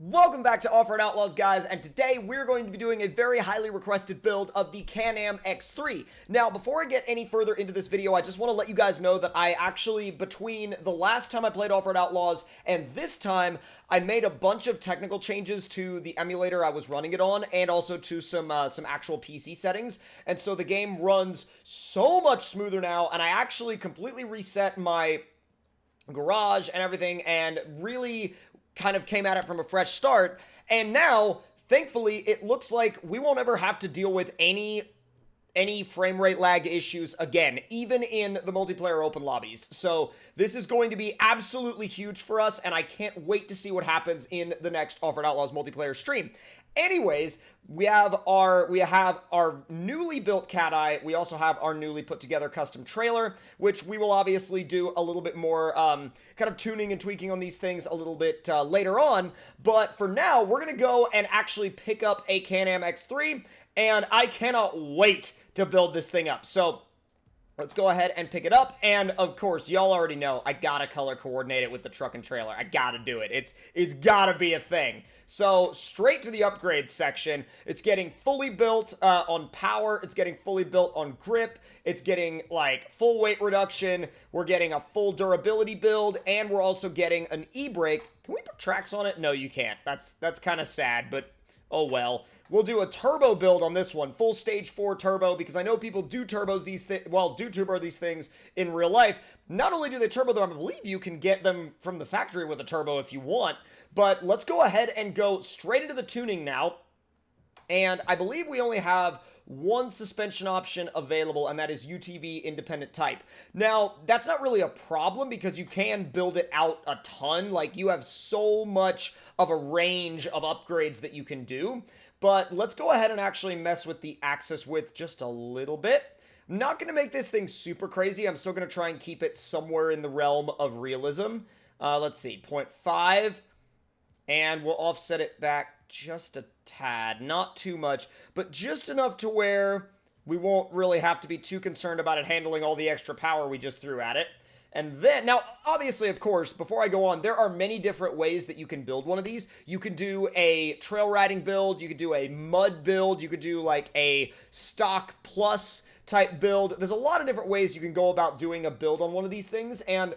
Welcome back to Offroad Outlaws, guys, and today we're going to be doing a very highly requested build of the Can-Am X3. Now, before I get any further into this video, I just want to let you guys know that I actually, between the last time I played Offroad Outlaws and this time, I made a bunch of technical changes to the emulator I was running it on, and also to some actual PC settings, and so the game runs so much smoother now, and I actually completely reset my garage and everything, and really kind of came at it from a fresh start, and now, thankfully, it looks like we won't ever have to deal with any frame rate lag issues again, even in the multiplayer open lobbies. So this is going to be absolutely huge for us, and I can't wait to see what happens in the next Offroad Outlaws multiplayer stream. Anyways, we have our newly built Cat Eye. We also have our newly put together custom trailer, which we will obviously do a little bit more kind of tuning and tweaking on these things a little bit later on. But for now, we're going to go and actually pick up a Can-Am X3, and I cannot wait to build this thing up. So let's go ahead and pick it up, and of course, y'all already know I gotta color coordinate it with the truck and trailer. I gotta do it. It's gotta be a thing. So straight to the upgrade section. It's getting fully built on power. It's getting fully built on grip. It's getting like full weight reduction. We're getting a full durability build, and we're also getting an e-brake. Can we put tracks on it? No, you can't. That's kind of sad, but oh well. We'll do a turbo build on this one, full stage 4 turbo, because I know people do turbo these things in real life. Not only do they turbo them, I believe you can get them from the factory with a turbo if you want. But let's go ahead and go straight into the tuning now. And I believe we only have one suspension option available, and that is UTV independent type. Now, that's not really a problem because you can build it out a ton. Like, you have so much of a range of upgrades that you can do. But let's go ahead and actually mess with the axis width just a little bit. I'm not going to make this thing super crazy. I'm still going to try and keep it somewhere in the realm of realism. Let's see, 0.5. And we'll offset it back just a tad. Not too much, but just enough to where we won't really have to be too concerned about it handling all the extra power we just threw at it. And then, now, obviously, of course, before I go on, there are many different ways that you can build one of these. You can do a trail riding build, you could do a mud build, you could do like a stock plus type build. There's a lot of different ways you can go about doing a build on one of these things, and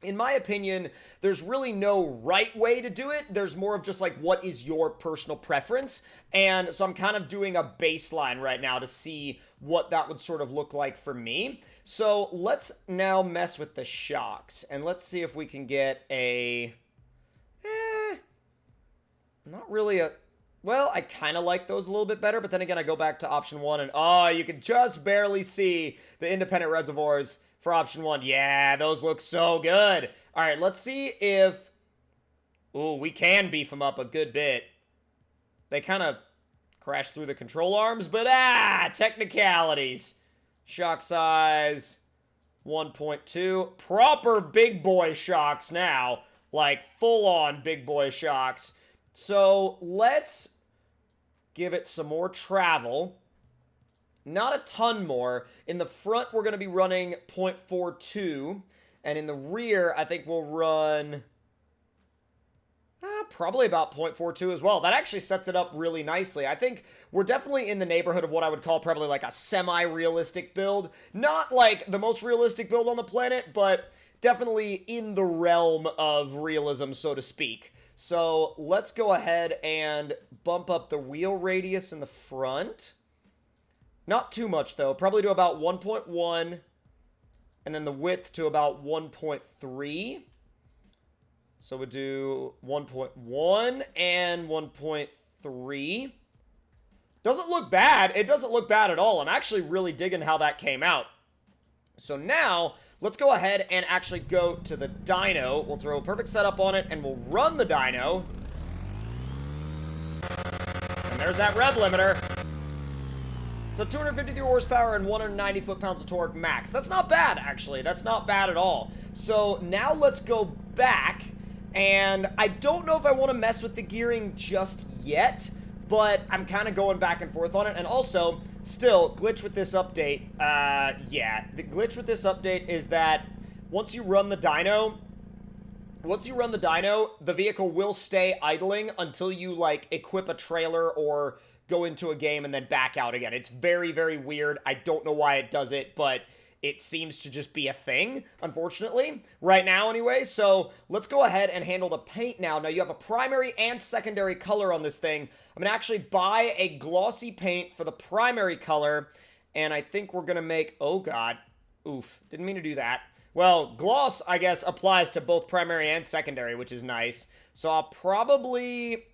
in my opinion, there's really no right way to do it. There's more of just like, what is your personal preference? And so I'm kind of doing a baseline right now to see what that would sort of look like for me. So let's now mess with the shocks, and let's see if we can get a, not really a, well, I kind of like those a little bit better, but then again, I go back to option 1, and oh, you can just barely see the independent reservoirs for option 1. Yeah, those look so good. All right, let's see if, ooh, we can beef them up a good bit. They kind of crash through the control arms, but technicalities. Shock size 1.2. Proper big boy shocks now. Like full-on big boy shocks. So let's give it some more travel. Not a ton more. In the front, we're going to be running 0.42. And in the rear, I think we'll run probably about 0.42 as well. That actually sets it up really nicely. I think we're definitely in the neighborhood of what I would call probably like a semi-realistic build. Not like the most realistic build on the planet, but definitely in the realm of realism, so to speak. So let's go ahead and bump up the wheel radius in the front. Not too much, though. Probably to about 1.1, and then the width to about 1.3. So we'll do 1.1 and 1.3. Doesn't look bad. It doesn't look bad at all. I'm actually really digging how that came out. So now, let's go ahead and actually go to the dyno. We'll throw a perfect setup on it, and we'll run the dyno. And there's that rev limiter. So 253 horsepower and 190 foot-pounds of torque max. That's not bad, actually. That's not bad at all. So now let's go back, and I don't know if I want to mess with the gearing just yet, but I'm kind of going back and forth on it. And also, still, glitch with this update. Yeah, the glitch with this update is that once you run the dyno, once you run the dyno, the vehicle will stay idling until you, like, equip a trailer or go into a game and then back out again. It's very, very weird. I don't know why it does it, but it seems to just be a thing, unfortunately, right now anyway. So let's go ahead and handle the paint now. Now, you have a primary and secondary color on this thing. I'm going to actually buy a glossy paint for the primary color, and I think we're going to make... Oh, God. Oof. Didn't mean to do that. Well, gloss, I guess, applies to both primary and secondary, which is nice. So I'll probably...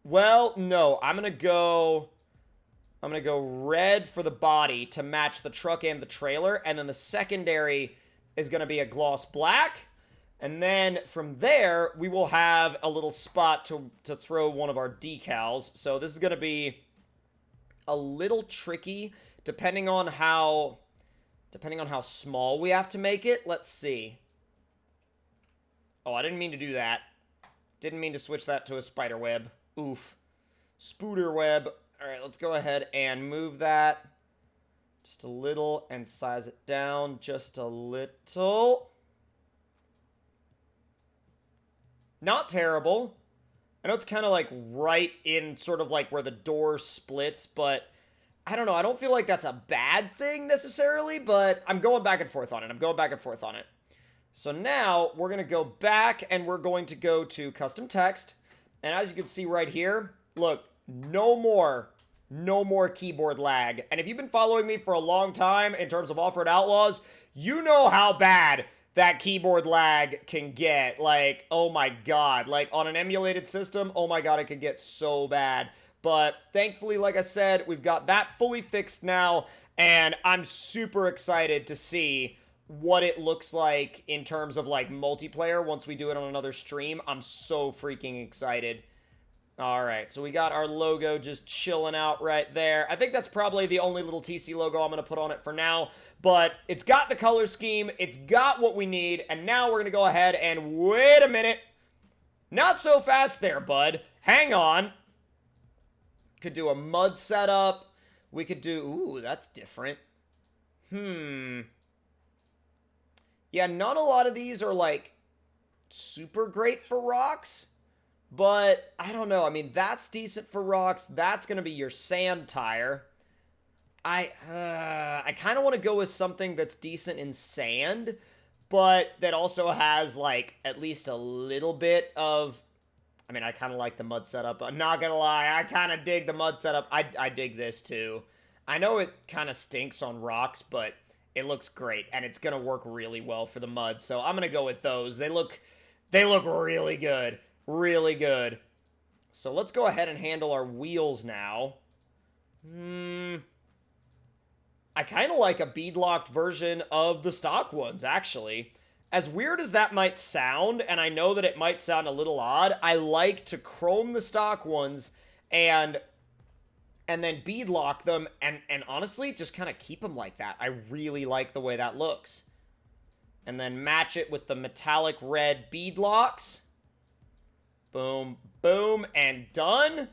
Well, no. I'm going to go red for the body to match the truck and the trailer. And then the secondary is going to be a gloss black. And then from there, we will have a little spot to throw one of our decals. So this is going to be a little tricky depending on how small we have to make it. Let's see. Oh, I didn't mean to do that. Didn't mean to switch that to a spider web. Oof. Spooder web. All right, let's go ahead and move that just a little and size it down just a little. Not terrible. I know it's kind of like right in sort of like where the door splits, but I don't know. I don't feel like that's a bad thing necessarily, but I'm going back and forth on it. So now we're going to go back and we're going to go to custom text. And as you can see right here, look, no more keyboard lag. And if you've been following me for a long time in terms of Offroad Outlaws, you know how bad that keyboard lag can get. Like, oh my God. Like, on an emulated system, oh my God, it could get so bad. But thankfully, like I said, we've got that fully fixed now, and I'm super excited to see what it looks like in terms of, like, multiplayer once we do it on another stream. I'm so freaking excited. All right, so we got our logo just chilling out right there. I think that's probably the only little TC logo I'm going to put on it for now, but it's got the color scheme, it's got what we need, and now we're going to go ahead and wait a minute. Not so fast there, bud. Hang on. Could do a mud setup. We could do... Ooh, that's different. Yeah, not a lot of these are, like, super great for rocks. But, I don't know. I mean, that's decent for rocks. That's going to be your sand tire. I kind of want to go with something that's decent in sand, but that also has, like, at least a little bit of... I mean, I kind of like the mud setup. I'm not going to lie. I kind of dig the mud setup. I dig this, too. I know it kind of stinks on rocks, but it looks great. And it's going to work really well for the mud. So I'm going to go with those. They look really good. Really good. So let's go ahead and handle our wheels now. I kind of like a bead-locked version of the stock ones, actually. As weird as that might sound, and I know that it might sound a little odd, I like to chrome the stock ones and then bead lock them and honestly just kind of keep them like that. I really like the way that looks. And then match it with the metallic red bead locks. Boom, boom, and done.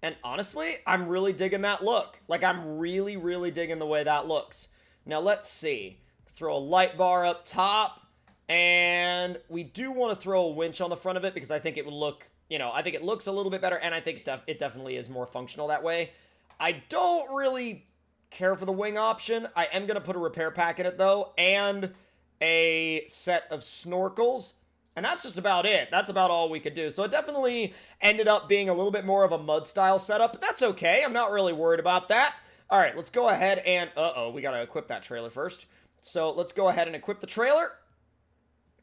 And honestly, I'm really digging that look. Like, I'm really, really digging the way that looks. Now, let's see. Throw a light bar up top, and we do want to throw a winch on the front of it because I think it would look, you know, I think it looks a little bit better, and I think it definitely is more functional that way. I don't really care for the wing option. I am going to put a repair pack in it, though, and a set of snorkels, and that's just about it. That's about all we could do. So it definitely ended up being a little bit more of a mud-style setup, but that's okay. I'm not really worried about that. All right, let's go ahead and... Uh-oh, we got to equip that trailer first. So let's go ahead and equip the trailer.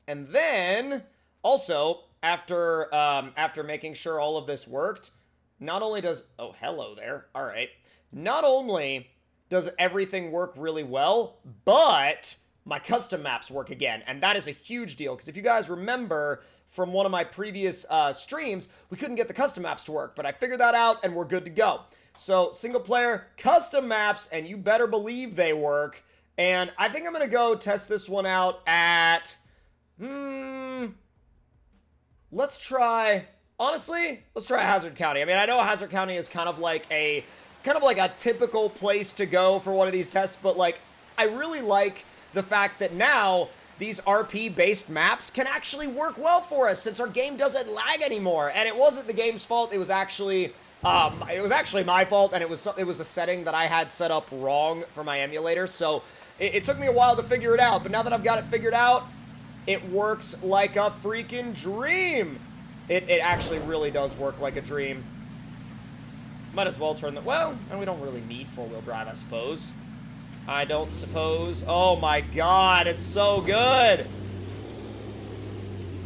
And then, also, after making sure all of this worked, not only does... Oh, hello there. All right. Not only does everything work really well, but my custom maps work again. And that is a huge deal, because if you guys remember from one of my previous streams, we couldn't get the custom maps to work. But I figured that out, and we're good to go. So, single player, custom maps, and you better believe they work. And I think I'm going to go test this one out at, let's try Hazard County. I mean, I know Hazard County is kind of like a typical place to go for one of these tests, but like, I really like the fact that now these RP-based maps can actually work well for us since our game doesn't lag anymore. And it wasn't the game's fault. It was actually my fault, and it was a setting that I had set up wrong for my emulator. So it took me a while to figure it out, but now that I've got it figured out, it works like a freaking dream. It actually really does work like a dream. Might as well turn the... Well, and we don't really need four-wheel drive, I suppose. I don't suppose. Oh my god, it's so good.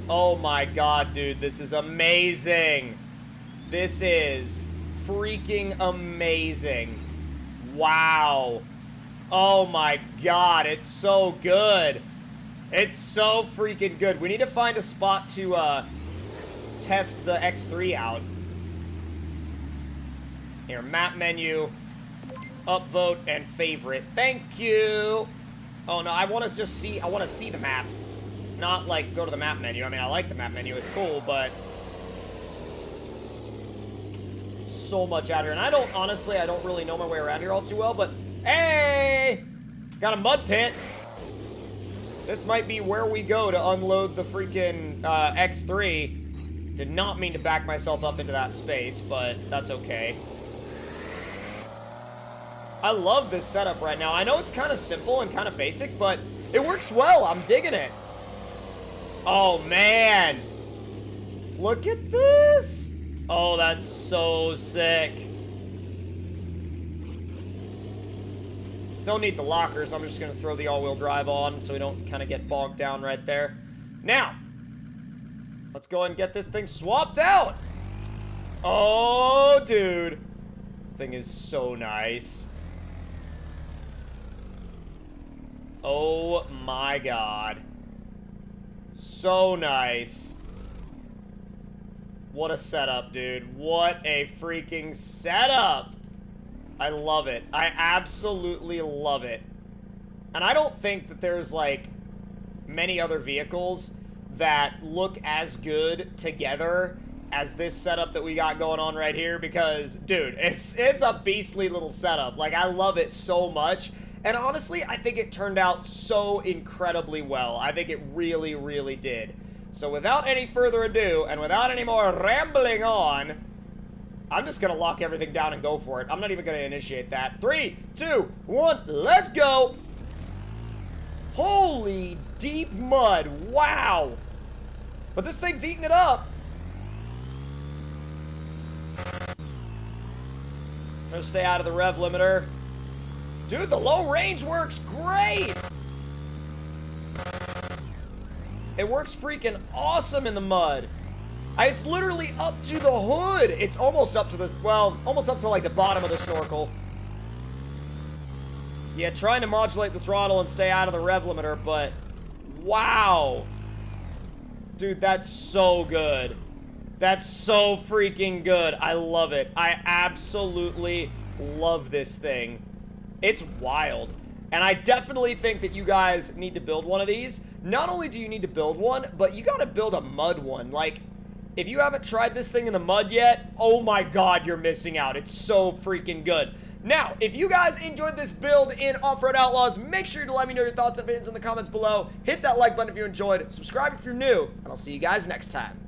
Oh my god, dude, this is amazing. This is freaking amazing. Wow. Oh my god, it's so good. It's so freaking good. We need to find a spot to test the X3 out. Here, map menu. Upvote and favorite. Thank you. Oh no, I want to just see. I want to see the map, not like go to the map menu. I mean, I like the map menu. It's cool, but so much out here, and I don't really know my way around here all too well. But hey, got a mud pit. This might be where we go to unload the freaking X3. Did not mean to back myself up into that space, but that's okay. I love this setup right now. I know it's kind of simple and kind of basic, but it works well. I'm digging it. Oh, man. Look at this. Oh, that's so sick. Don't need the lockers. I'm just going to throw the all-wheel drive on so we don't kind of get bogged down right there. Now, let's go ahead and get this thing swapped out. Oh, dude. Thing is so nice. Oh my god. So nice. What a setup, dude. What a freaking setup. I love it. I absolutely love it. And I don't think that there's, like, many other vehicles that look as good together as this setup that we got going on right here because, dude, it's a beastly little setup. Like, I love it so much. And honestly, I think it turned out so incredibly well. I think it really, really did. So without any further ado, and without any more rambling on, I'm just going to lock everything down and go for it. I'm not even going to initiate that. 3, 2, 1, let's go! Holy deep mud. Wow. But this thing's eating it up. Try to stay out of the rev limiter. Dude, the low range works great! It works freaking awesome in the mud. It's literally up to the hood. It's almost up to the, well, almost up to like the bottom of the snorkel. Yeah, trying to modulate the throttle and stay out of the rev limiter, but wow. Dude, that's so good. That's so freaking good. I love it. I absolutely love this thing. It's wild. And I definitely think that you guys need to build one of these. Not only do you need to build one, but you gotta build a mud one. Like, if you haven't tried this thing in the mud yet, oh my god, you're missing out. It's so freaking good. Now, if you guys enjoyed this build in Offroad Outlaws, make sure to let me know your thoughts and opinions in the comments below. Hit that like button if you enjoyed, subscribe if you're new, and I'll see you guys next time.